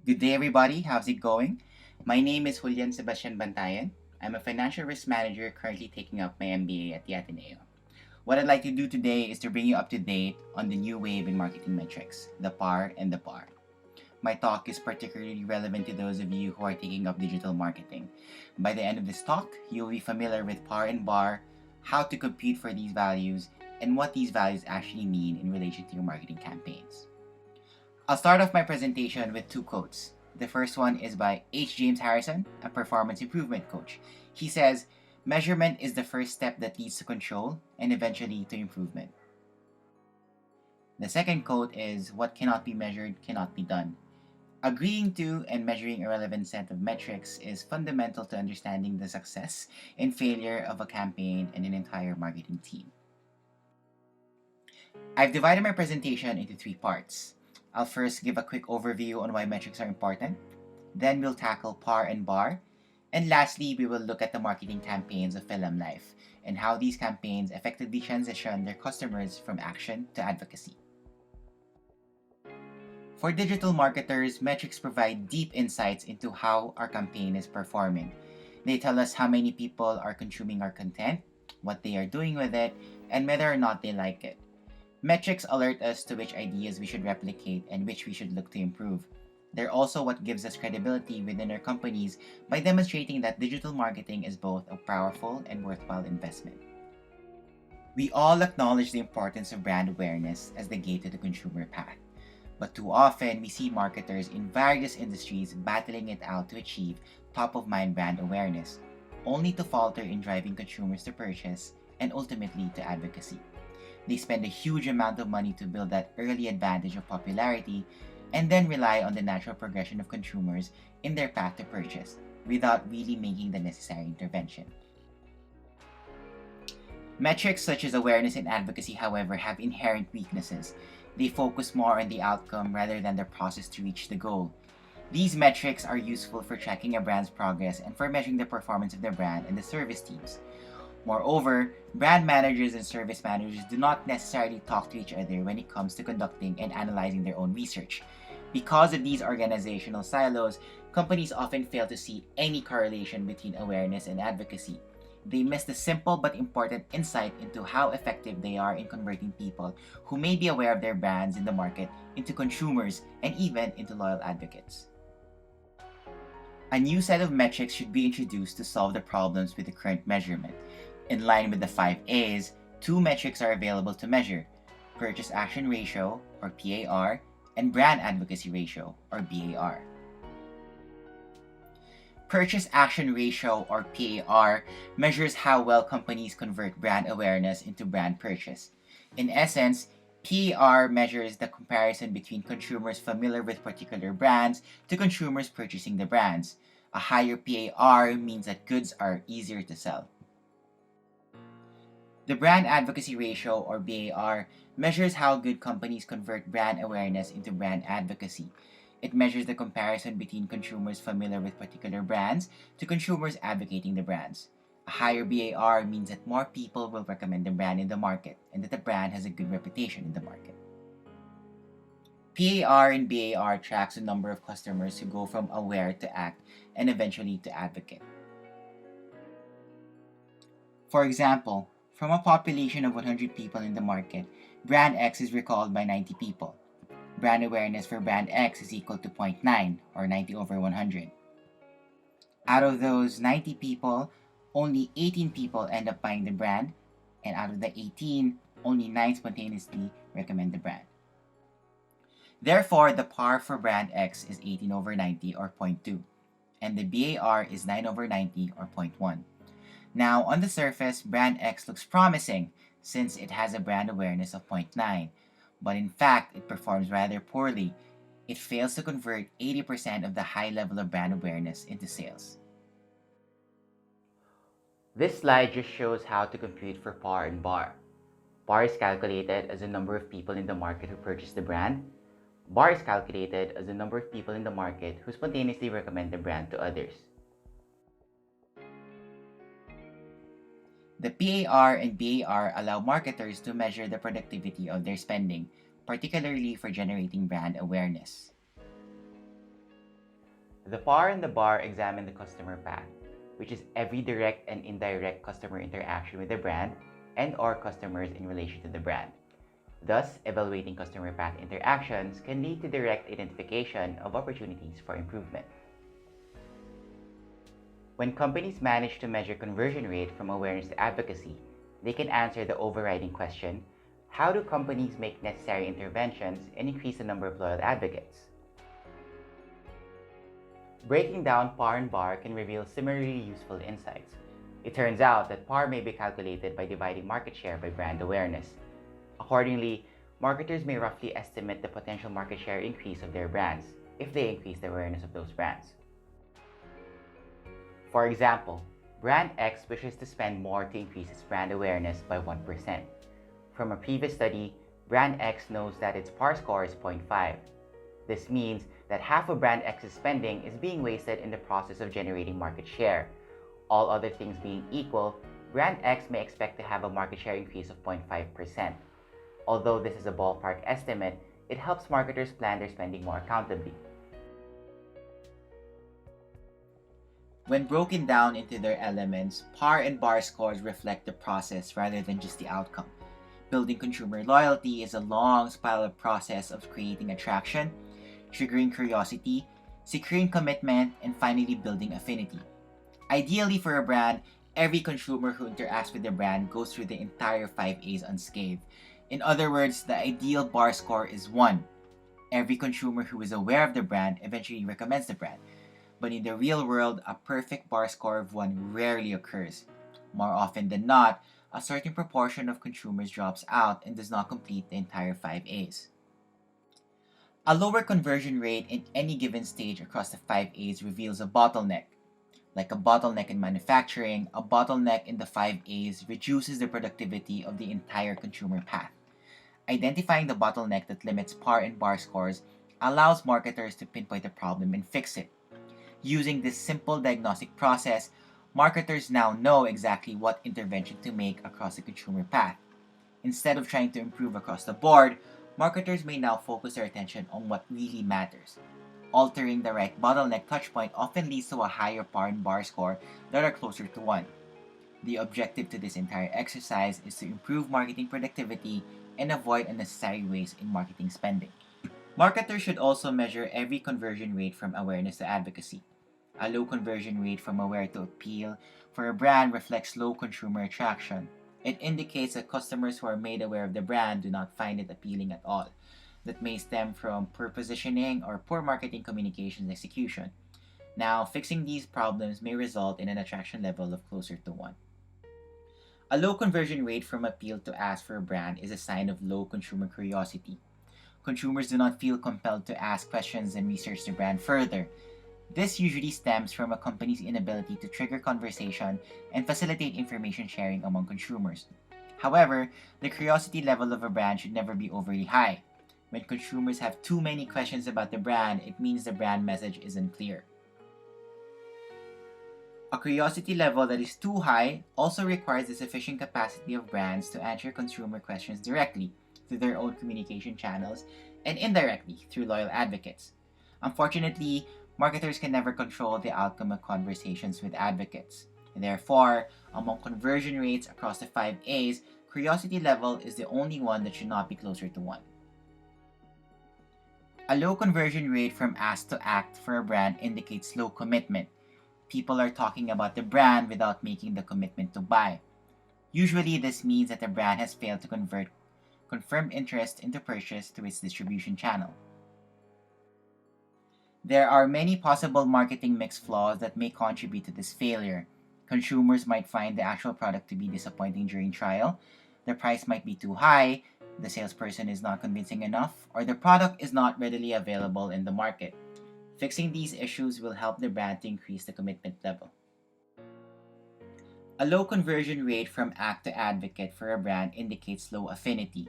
Good day, everybody. How's it going? My name is Julian Sebastian Bantayan. I'm a financial risk manager currently taking up my MBA at the Ateneo. What I'd like to do today is to bring you up to date on the new wave in marketing metrics, the PAR and the PAR. My talk is particularly relevant to those of you who are taking up digital marketing. By the end of this talk, you'll be familiar with PAR and BAR, how to compute for these values, and what these values actually mean in relation to your marketing campaigns. I'll start off my presentation with two quotes. The first one is by H. James Harrison, a performance improvement coach. He says, "Measurement is the first step that leads to control and eventually to improvement." The second quote is, "What cannot be measured cannot be done." Agreeing to and measuring a relevant set of metrics is fundamental to understanding the success and failure of a campaign and an entire marketing team. I've divided my presentation into three parts. I'll first give a quick overview on why metrics are important, then we'll tackle PAR and BAR, and lastly, we will look at the marketing campaigns of Film Life and how these campaigns effectively transition their customers from action to advocacy. For digital marketers, metrics provide deep insights into how our campaign is performing. They tell us how many people are consuming our content, what they are doing with it, and whether or not they like it. Metrics alert us to which ideas we should replicate and which we should look to improve. They're also what gives us credibility within our companies by demonstrating that digital marketing is both a powerful and worthwhile investment. We all acknowledge the importance of brand awareness as the gate to the consumer path, but too often we see marketers in various industries battling it out to achieve top of mind brand awareness, only to falter in driving consumers to purchase and ultimately to advocacy. They spend a huge amount of money to build that early advantage of popularity and then rely on the natural progression of consumers in their path to purchase without really making the necessary intervention. Metrics such as awareness and advocacy, however, have inherent weaknesses. They focus more on the outcome rather than the process to reach the goal. These metrics are useful for tracking a brand's progress and for measuring the performance of the brand and the service teams. Moreover, brand managers and service managers do not necessarily talk to each other when it comes to conducting and analyzing their own research. Because of these organizational silos, companies often fail to see any correlation between awareness and advocacy. They miss the simple but important insight into how effective they are in converting people who may be aware of their brands in the market into consumers and even into loyal advocates. A new set of metrics should be introduced to solve the problems with the current measurement. In line with the 5 A's, two metrics are available to measure: Purchase Action Ratio, or PAR, and Brand Advocacy Ratio, or BAR. Purchase Action Ratio, or PAR, measures how well companies convert brand awareness into brand purchase. In essence, PAR measures the comparison between consumers familiar with particular brands to consumers purchasing the brands. A higher PAR means that goods are easier to sell. The Brand Advocacy Ratio, or BAR, measures how good companies convert brand awareness into brand advocacy. It measures the comparison between consumers familiar with particular brands to consumers advocating the brands. A higher BAR means that more people will recommend the brand in the market and that the brand has a good reputation in the market. PAR and BAR tracks the number of customers who go from aware to act and eventually to advocate. For example, from a population of 100 people in the market, brand X is recalled by 90 people. Brand awareness for brand X is equal to 0.9, or 90 over 100. Out of those 90 people, only 18 people end up buying the brand, and out of the 18, only 9 spontaneously recommend the brand. Therefore, the PAR for brand X is 18 over 90, or 0.2, and the BAR is 9 over 90, or 0.1. Now, on the surface, brand X looks promising since it has a brand awareness of 0.9, but in fact, it performs rather poorly. It fails to convert 80% of the high level of brand awareness into sales. This slide just shows how to compute for PAR and BAR. PAR is calculated as the number of people in the market who purchase the brand. BAR is calculated as the number of people in the market who spontaneously recommend the brand to others. The PAR and BAR allow marketers to measure the productivity of their spending, particularly for generating brand awareness. The PAR and the BAR examine the customer path, which is every direct and indirect customer interaction with the brand and/or customers in relation to the brand. Thus, evaluating customer path interactions can lead to direct identification of opportunities for improvement. When companies manage to measure conversion rate from awareness to advocacy, they can answer the overriding question, how do companies make necessary interventions and increase the number of loyal advocates? Breaking down PAR and BAR can reveal similarly useful insights. It turns out that PAR may be calculated by dividing market share by brand awareness. Accordingly, marketers may roughly estimate the potential market share increase of their brands if they increase the awareness of those brands. For example, brand X wishes to spend more to increase its brand awareness by 1%. From a previous study, brand X knows that its PAR score is 0.5. This means that half of brand X's spending is being wasted in the process of generating market share. All other things being equal, brand X may expect to have a market share increase of 0.5%. Although this is a ballpark estimate, it helps marketers plan their spending more accountably. When broken down into their elements, PAR and BAR scores reflect the process rather than just the outcome. Building consumer loyalty is a long spiral process of creating attraction, triggering curiosity, securing commitment, and finally building affinity. Ideally for a brand, every consumer who interacts with the brand goes through the entire 5 A's unscathed. In other words, the ideal BAR score is 1. Every consumer who is aware of the brand eventually recommends the brand. But in the real world, a perfect BAR score of 1 rarely occurs. More often than not, a certain proportion of consumers drops out and does not complete the entire 5 A's. A lower conversion rate in any given stage across the 5 A's reveals a bottleneck. Like a bottleneck in manufacturing, a bottleneck in the 5 A's reduces the productivity of the entire consumer path. Identifying the bottleneck that limits PAR and BAR scores allows marketers to pinpoint the problem and fix it. Using this simple diagnostic process, marketers now know exactly what intervention to make across the consumer path. Instead of trying to improve across the board, marketers may now focus their attention on what really matters. Altering the right bottleneck touchpoint often leads to a higher PAR and BAR score that are closer to 1. The objective to this entire exercise is to improve marketing productivity and avoid unnecessary waste in marketing spending. Marketers should also measure every conversion rate from awareness to advocacy. A low conversion rate from aware to appeal for a brand reflects low consumer attraction. It indicates that customers who are made aware of the brand do not find it appealing at all. That may stem from poor positioning or poor marketing communications execution. Now, fixing these problems may result in an attraction level of closer to 1. A low conversion rate from appeal to ask for a brand is a sign of low consumer curiosity. Consumers do not feel compelled to ask questions and research the brand further. This usually stems from a company's inability to trigger conversation and facilitate information sharing among consumers. However, the curiosity level of a brand should never be overly high. When consumers have too many questions about the brand, it means the brand message isn't clear. A curiosity level that is too high also requires the sufficient capacity of brands to answer consumer questions directly through their own communication channels and indirectly through loyal advocates. Unfortunately, marketers can never control the outcome of conversations with advocates. Therefore, among conversion rates across the 5 A's, curiosity level is the only one that should not be closer to 1. A low conversion rate from ask to act for a brand indicates low commitment. People are talking about the brand without making the commitment to buy. Usually, this means that the brand has failed to convert confirmed interest into purchase through its distribution channel. There are many possible marketing mix flaws that may contribute to this failure. Consumers might find the actual product to be disappointing during trial, the price might be too high, the salesperson is not convincing enough, or the product is not readily available in the market. Fixing these issues will help the brand to increase the commitment level. A low conversion rate from act to advocate for a brand indicates low affinity.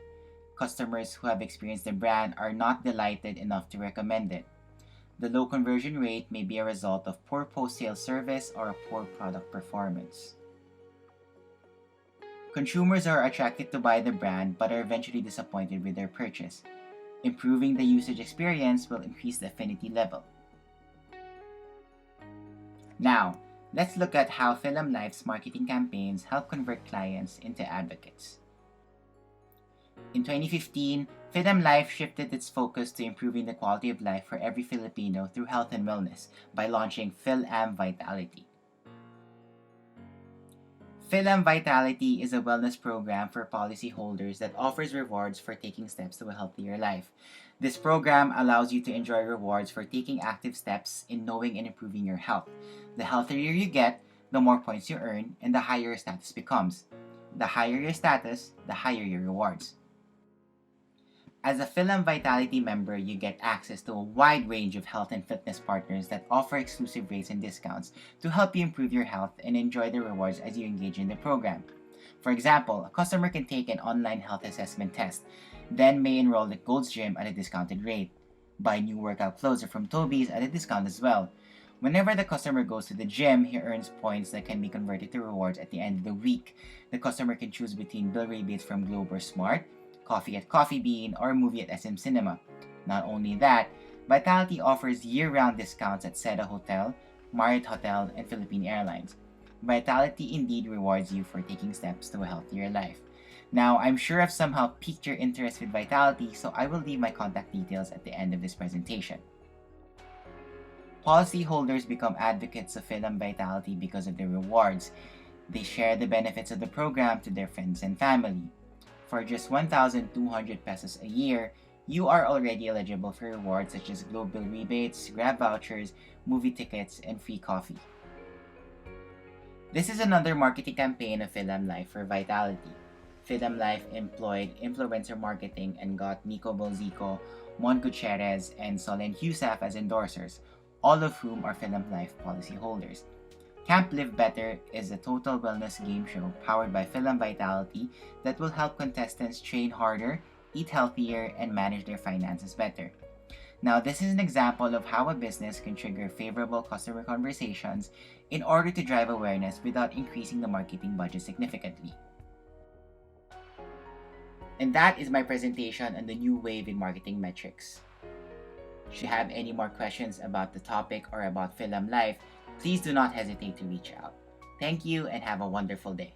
Customers who have experienced the brand are not delighted enough to recommend it. The low conversion rate may be a result of poor post-sale service or a poor product performance. Consumers are attracted to buy the brand but are eventually disappointed with their purchase. Improving the usage experience will increase the affinity level. Now, let's look at how Film Life's marketing campaigns help convert clients into advocates. In 2015, Film Life shifted its focus to improving the quality of life for every Filipino through health and wellness by launching PhilAm Vitality. PhilAm Vitality is a wellness program for policyholders that offers rewards for taking steps to a healthier life. This program allows you to enjoy rewards for taking active steps in knowing and improving your health. The healthier you get, the more points you earn, and the higher your status becomes. The higher your status, the higher your rewards. As a PhilAm Vitality member, you get access to a wide range of health and fitness partners that offer exclusive rates and discounts to help you improve your health and enjoy the rewards as you engage in the program. For example, a customer can take an online health assessment test, then may enroll at Gold's Gym at a discounted rate, buy new workout clothes from Toby's at a discount as well. Whenever the customer goes to the gym, he earns points that can be converted to rewards at the end of the week. The customer can choose between bill rebates from Globe or Smart, coffee at Coffee Bean, or a movie at SM Cinema. Not only that, Vitality offers year-round discounts at Seda Hotel, Marriott Hotel, and Philippine Airlines. Vitality indeed rewards you for taking steps to a healthier life. Now, I'm sure I've somehow piqued your interest with Vitality, so I will leave my contact details at the end of this presentation. Policyholders become advocates of PhilAm Vitality because of the rewards. They share the benefits of the program to their friends and family. For just 1,200 pesos a year, you are already eligible for rewards such as Globe bill rebates, Grab vouchers, movie tickets, and free coffee. This is another marketing campaign of PhilAm Life for Vitality. PhilAm Life employed influencer marketing and got Nico Bolzico, Mon Gutierrez, and Solen Husaf as endorsers, all of whom are PhilAm Life policyholders. Camp Live Better is a total wellness game show powered by PhilAm Vitality that will help contestants train harder, eat healthier, and manage their finances better. Now, this is an example of how a business can trigger favorable customer conversations in order to drive awareness without increasing the marketing budget significantly. And that is my presentation on the new wave in marketing metrics. Should you have any more questions about the topic or about PhilAm Life, please do not hesitate to reach out. Thank you and have a wonderful day.